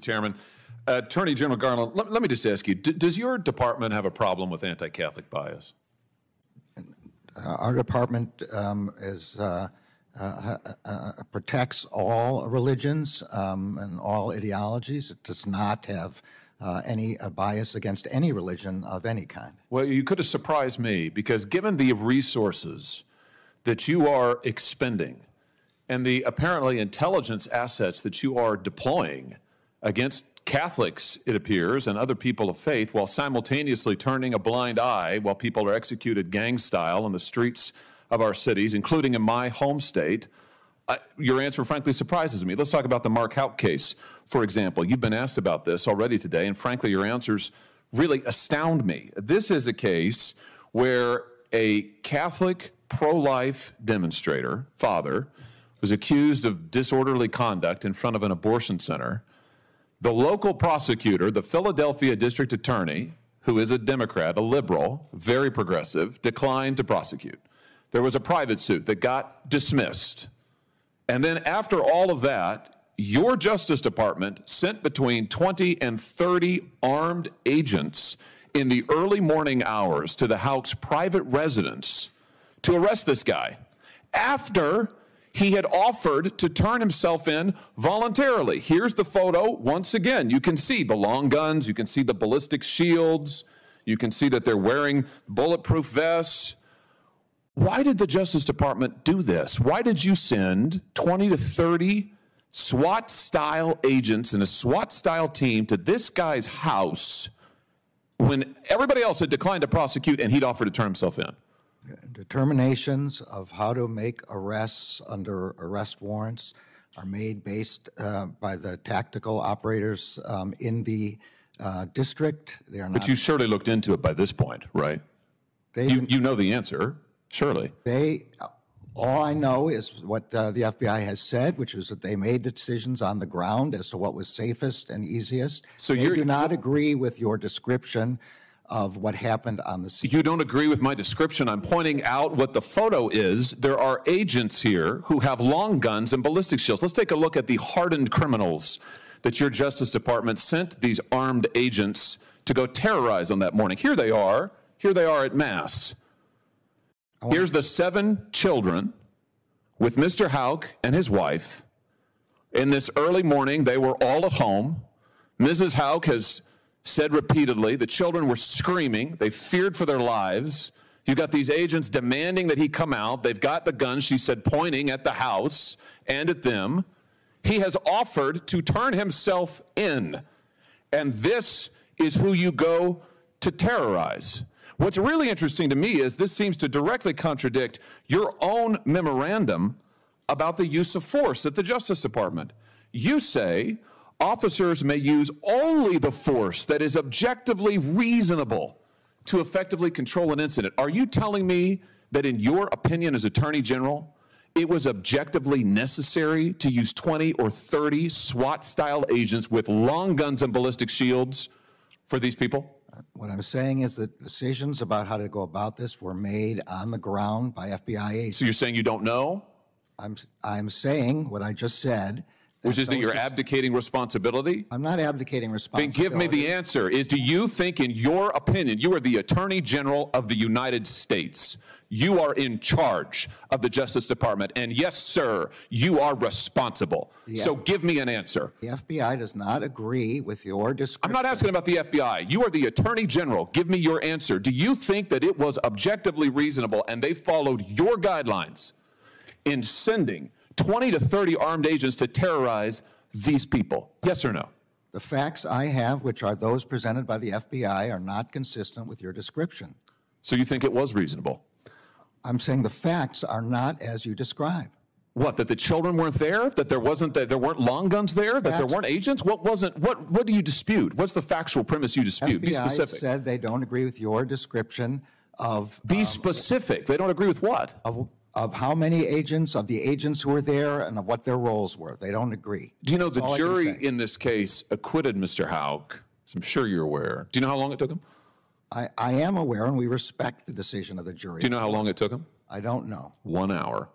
Chairman. Attorney General Garland, let me just ask you, does your department have a problem with anti-Catholic bias? Our department protects all religions and all ideologies. It does not have any bias against any religion of any kind. Well, you could have surprised me, because given the resources that you are expending and the apparently intelligence assets that you are deploying against Catholics, it appears, and other people of faith, while simultaneously turning a blind eye while people are executed gang style in the streets of our cities, including in my home state, your answer frankly surprises me. Let's talk about the Mark Houck case, for example. You've been asked about this already today, and frankly, your answers really astound me. This is a case where a Catholic pro-life demonstrator, father, was accused of disorderly conduct in front of an abortion center. The local prosecutor, the Philadelphia district attorney, who is a Democrat, a liberal, very progressive, declined to prosecute. There was a private suit that got dismissed. And then after all of that, your Justice Department sent between 20 and 30 armed agents in the early morning hours to the Houck's private residence to arrest this guy after he had offered to turn himself in voluntarily. Here's the photo. Once again, you can see the long guns, you can see the ballistic shields, you can see that they're wearing bulletproof vests. Why did the Justice Department do this? Why did you send 20 to 30 SWAT-style agents and a SWAT-style team to this guy's house when everybody else had declined to prosecute and he'd offered to turn himself in? Determinations of how to make arrests under arrest warrants are made based by the tactical operators in the district. They are not. But you surely looked into it by this point, right? You know the answer, surely. All I know is what the FBI has said, which is that they made decisions on the ground as to what was safest and easiest. So they do not agree with your description of what happened on the scene. You don't agree with my description. I'm pointing out what the photo is. There are agents here who have long guns and ballistic shields. Let's take a look at the hardened criminals that your Justice Department sent these armed agents to go terrorize on that morning. Here they are. Here they are at Mass. Here's the 7 children with Mr. Houck and his wife. In this early morning, they were all at home. Mrs. Houck has said repeatedly the children were screaming. They feared for their lives. You got these agents demanding that he come out. They've got the guns, she said, pointing at the house and at them. He has offered to turn himself in. And this is who you go to terrorize. What's really interesting to me is this seems to directly contradict your own memorandum about the use of force at the Justice Department. You say officers may use only the force that is objectively reasonable to effectively control an incident. Are you telling me that in your opinion as Attorney General, it was objectively necessary to use 20 or 30 SWAT-style agents with long guns and ballistic shields for these people? What I'm saying is that decisions about how to go about this were made on the ground by FBI agents. So you're saying you don't know? I'm saying what I just said. Which is that you're abdicating responsibility? I'm not abdicating responsibility. Then give me the answer. Do you think, in your opinion, you are the Attorney General of the United States? You are in charge of the Justice Department. And yes, sir, you are responsible. So give me an answer. The FBI does not agree with your description. I'm not asking about the FBI. You are the Attorney General. Give me your answer. Do you think that it was objectively reasonable and they followed your guidelines in sending 20 to 30 armed agents to terrorize these people? Yes or no? The facts I have, which are those presented by the FBI, are not consistent with your description. So you think it was reasonable? I'm saying the facts are not as you describe. What, that the children weren't there? That there weren't long guns there? That there weren't agents? What do you dispute? What's the factual premise you dispute? FBI Be specific. Said they don't agree with your description of... Be specific. They don't agree with what? Of how many agents, of the agents who were there, and of what their roles were. They don't agree. Do you know the jury in this case acquitted Mr. Houck? As I'm sure you're aware. Do you know how long it took him? I am aware, and we respect the decision of the jury. Do you know how long it took him? I don't know. 1 hour.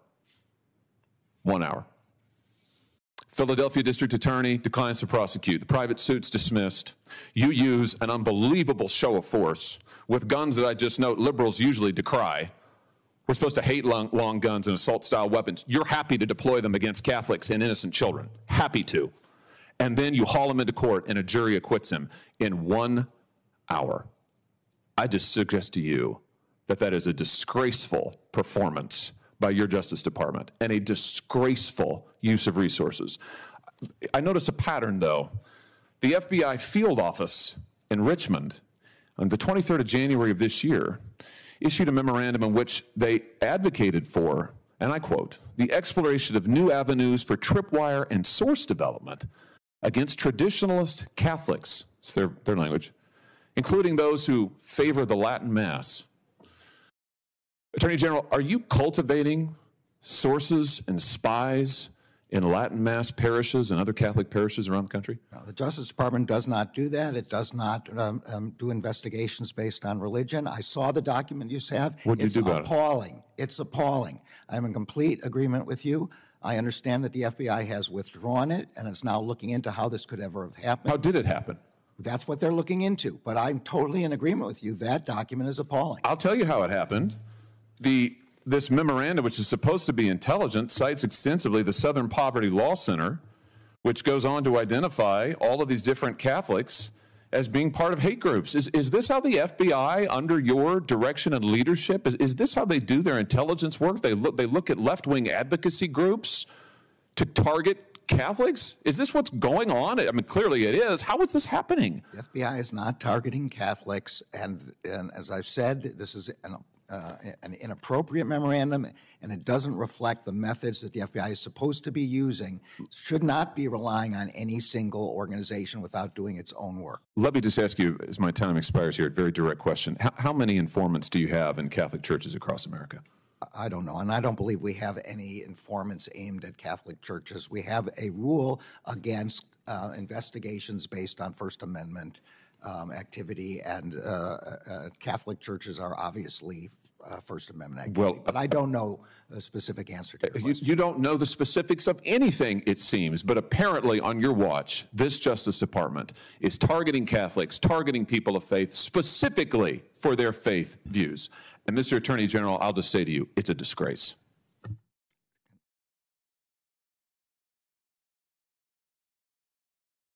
1 hour. Philadelphia District Attorney declines to prosecute. The private suit's dismissed. You use an unbelievable show of force with guns that I just note liberals usually decry. We're supposed to hate long guns and assault-style weapons. You're happy to deploy them against Catholics and innocent children. Happy to. And then you haul him into court and a jury acquits him in 1 hour. I just suggest to you that that is a disgraceful performance by your Justice Department and a disgraceful use of resources. I notice a pattern, though. The FBI field office in Richmond on the 23rd of January of this year issued a memorandum in which they advocated for, and I quote, the exploration of new avenues for tripwire and source development against traditionalist Catholics, it's their language, including those who favor the Latin Mass. Attorney General, are you cultivating sources and spies in Latin Mass parishes and other Catholic parishes around the country? No, the Justice Department does not do that. It does not do investigations based on religion. I saw the document you have. What did you do about it? It's appalling. It's appalling. I'm in complete agreement with you. I understand that the FBI has withdrawn it, and it's now looking into how this could ever have happened. How did it happen? That's what they're looking into. But I'm totally in agreement with you. That document is appalling. I'll tell you how it happened. This memorandum, which is supposed to be intelligent, cites extensively the Southern Poverty Law Center, which goes on to identify all of these different Catholics as being part of hate groups. Is this how the FBI, under your direction and leadership, is this how they do their intelligence work? They look at left-wing advocacy groups to target Catholics? Is this what's going on? I mean, clearly it is. How is this happening? The FBI is not targeting Catholics, and as I've said, this is an inappropriate memorandum, and it doesn't reflect the methods that the FBI is supposed to be using. It should not be relying on any single organization without doing its own work. Let me just ask you, as my time expires here, a very direct question. How many informants do you have in Catholic churches across America? I don't know, and I don't believe we have any informants aimed at Catholic churches. We have a rule against investigations based on First Amendment activity, and Catholic churches are obviously First Amendment activity. But I don't know a specific answer to your question. You don't know the specifics of anything, it seems, but apparently on your watch, this Justice Department is targeting Catholics, targeting people of faith, specifically for their faith views. And Mr. Attorney General, I'll just say to you, it's a disgrace.